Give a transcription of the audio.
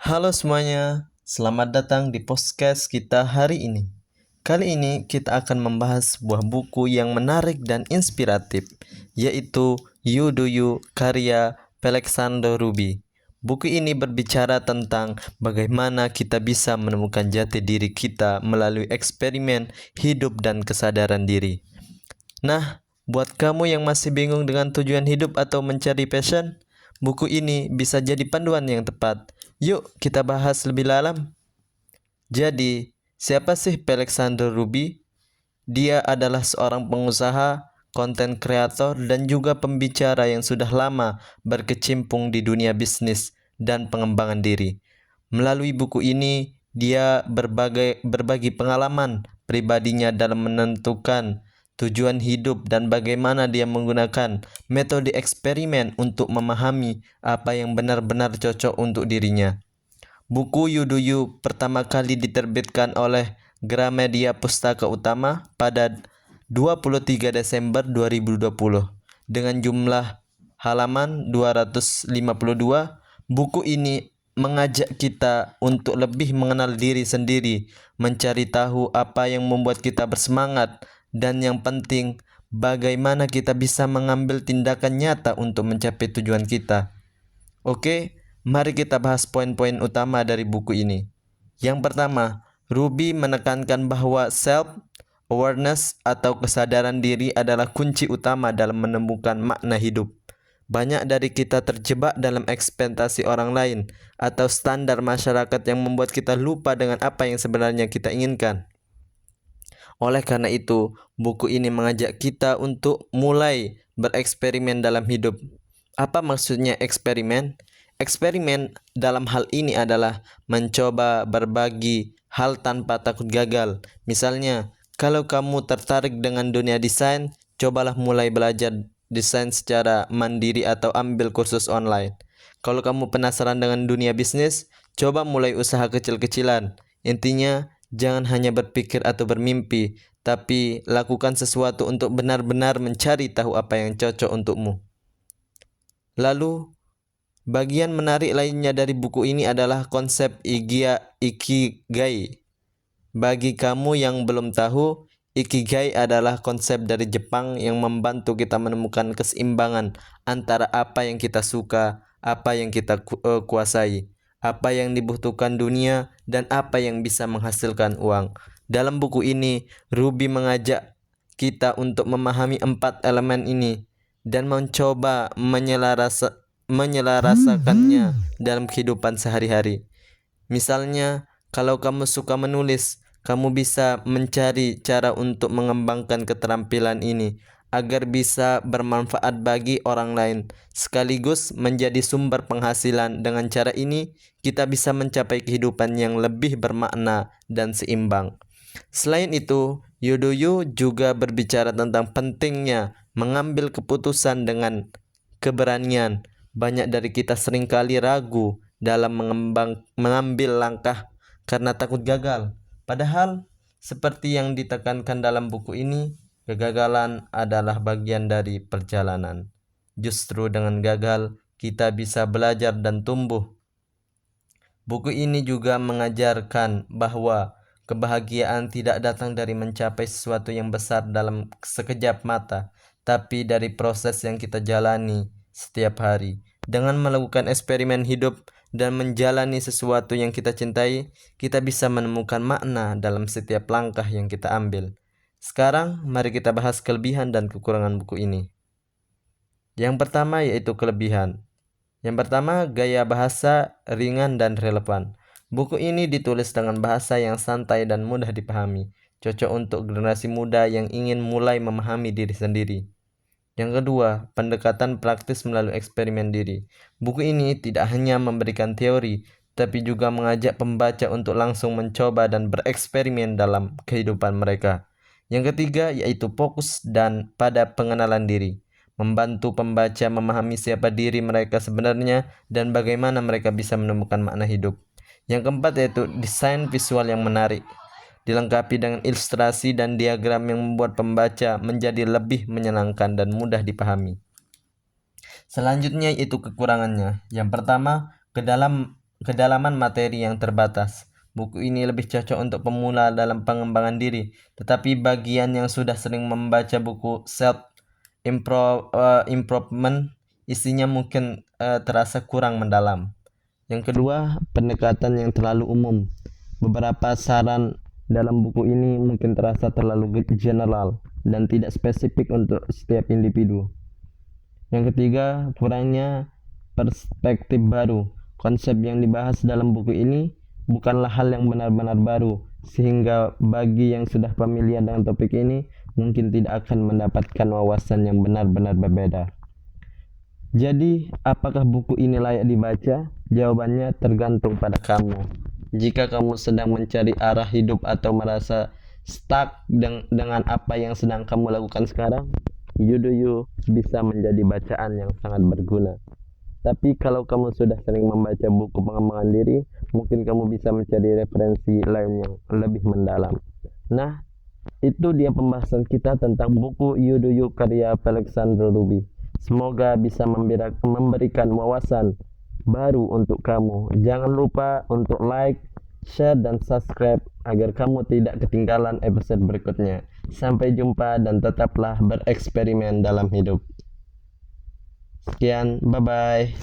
Halo semuanya, selamat datang di podcast kita hari ini. Kali ini kita akan membahas sebuah buku yang menarik dan inspiratif, yaitu You Do You karya Alexander Ruby. Buku ini berbicara tentang bagaimana kita bisa menemukan jati diri kita melalui eksperimen hidup dan kesadaran diri. Nah, buat kamu yang masih bingung dengan tujuan hidup atau mencari passion, buku ini bisa jadi panduan yang tepat. Yuk kita bahas lebih dalam. Jadi, siapa sih Alexander Ruby? Dia adalah seorang pengusaha, konten kreator, dan juga pembicara yang sudah lama berkecimpung di dunia bisnis dan pengembangan diri. Melalui buku ini, dia berbagi pengalaman pribadinya dalam menentukan tujuan hidup dan bagaimana dia menggunakan metode eksperimen untuk memahami apa yang benar-benar cocok untuk dirinya. Buku You Do You pertama kali diterbitkan oleh Gramedia Pustaka Utama pada 23 Desember 2020 dengan jumlah halaman 252. Buku ini mengajak kita untuk lebih mengenal diri sendiri, mencari tahu apa yang membuat kita bersemangat, dan yang penting, bagaimana kita bisa mengambil tindakan nyata untuk mencapai tujuan kita. Oke, mari kita bahas poin-poin utama dari buku ini. Yang pertama, Ruby menekankan bahwa self-awareness atau kesadaran diri adalah kunci utama dalam menemukan makna hidup. Banyak dari kita terjebak dalam ekspektasi orang lain atau standar masyarakat yang membuat kita lupa dengan apa yang sebenarnya kita inginkan. Oleh karena itu, buku ini mengajak kita untuk mulai bereksperimen dalam hidup. Apa maksudnya eksperimen? Eksperimen dalam hal ini adalah mencoba berbagi hal tanpa takut gagal. Misalnya, kalau kamu tertarik dengan dunia desain, cobalah mulai belajar desain secara mandiri atau ambil kursus online. Kalau kamu penasaran dengan dunia bisnis, coba mulai usaha kecil-kecilan. Intinya, jangan hanya berpikir atau bermimpi, tapi lakukan sesuatu untuk benar-benar mencari tahu apa yang cocok untukmu. Lalu, bagian menarik lainnya dari buku ini adalah konsep Ikigai. Bagi kamu yang belum tahu, Ikigai adalah konsep dari Jepang yang membantu kita menemukan keseimbangan antara apa yang kita suka, apa yang kita kuasai, apa yang dibutuhkan dunia, dan apa yang bisa menghasilkan uang. Dalam buku ini, Ruby mengajak kita untuk memahami 4 elemen ini dan mencoba menyelarasakannya dalam kehidupan sehari-hari. Misalnya, kalau kamu suka menulis, kamu bisa mencari cara untuk mengembangkan keterampilan ini agar bisa bermanfaat bagi orang lain, sekaligus menjadi sumber penghasilan. Dengan cara ini, kita bisa mencapai kehidupan yang lebih bermakna dan seimbang. Selain itu, You Do You juga berbicara tentang pentingnya mengambil keputusan dengan keberanian. Banyak dari kita seringkali ragu dalam mengambil langkah karena takut gagal. Padahal, seperti yang ditekankan dalam buku ini, kegagalan adalah bagian dari perjalanan. Justru dengan gagal, kita bisa belajar dan tumbuh. Buku ini juga mengajarkan bahwa kebahagiaan tidak datang dari mencapai sesuatu yang besar dalam sekejap mata, tapi dari proses yang kita jalani setiap hari. Dengan melakukan eksperimen hidup dan menjalani sesuatu yang kita cintai, kita bisa menemukan makna dalam setiap langkah yang kita ambil. Sekarang, mari kita bahas kelebihan dan kekurangan buku ini. Yang pertama yaitu kelebihan. Yang pertama, gaya bahasa ringan dan relevan. Buku ini ditulis dengan bahasa yang santai dan mudah dipahami, cocok untuk generasi muda yang ingin mulai memahami diri sendiri. Yang kedua, pendekatan praktis melalui eksperimen diri. Buku ini tidak hanya memberikan teori, tapi juga mengajak pembaca untuk langsung mencoba dan bereksperimen dalam kehidupan mereka. Yang ketiga, yaitu fokus dan pada pengenalan diri. Membantu pembaca memahami siapa diri mereka sebenarnya dan bagaimana mereka bisa menemukan makna hidup. Yang keempat yaitu desain visual yang menarik, dilengkapi dengan ilustrasi dan diagram yang membuat pembaca menjadi lebih menyenangkan dan mudah dipahami. Selanjutnya yaitu kekurangannya. Yang pertama, kedalaman materi yang terbatas. Buku ini lebih cocok untuk pemula dalam pengembangan diri, tetapi bagian yang sudah sering membaca buku self improvement isinya mungkin terasa kurang mendalam. Yang kedua, pendekatan yang terlalu umum. Beberapa saran dalam buku ini mungkin terasa terlalu general dan tidak spesifik untuk setiap individu. Yang ketiga, kurangnya perspektif baru. Konsep yang dibahas dalam buku ini bukanlah hal yang benar-benar baru, sehingga bagi yang sudah familiar dengan topik ini mungkin tidak akan mendapatkan wawasan yang benar-benar berbeda. Jadi, apakah buku ini layak dibaca? Jawabannya tergantung pada kamu. Jika kamu sedang mencari arah hidup atau merasa stuck dengan apa yang sedang kamu lakukan sekarang, You Do You bisa menjadi bacaan yang sangat berguna. Tapi kalau kamu sudah sering membaca buku pengembangan diri, mungkin kamu bisa mencari referensi lain yang lebih mendalam. Nah, itu dia pembahasan kita tentang buku You Do You karya Alexander Ruby. Semoga bisa memberikan wawasan baru untuk kamu. Jangan lupa untuk like, share, dan subscribe agar kamu tidak ketinggalan episode berikutnya. Sampai jumpa dan tetaplah bereksperimen dalam hidup. Sekian, bye-bye.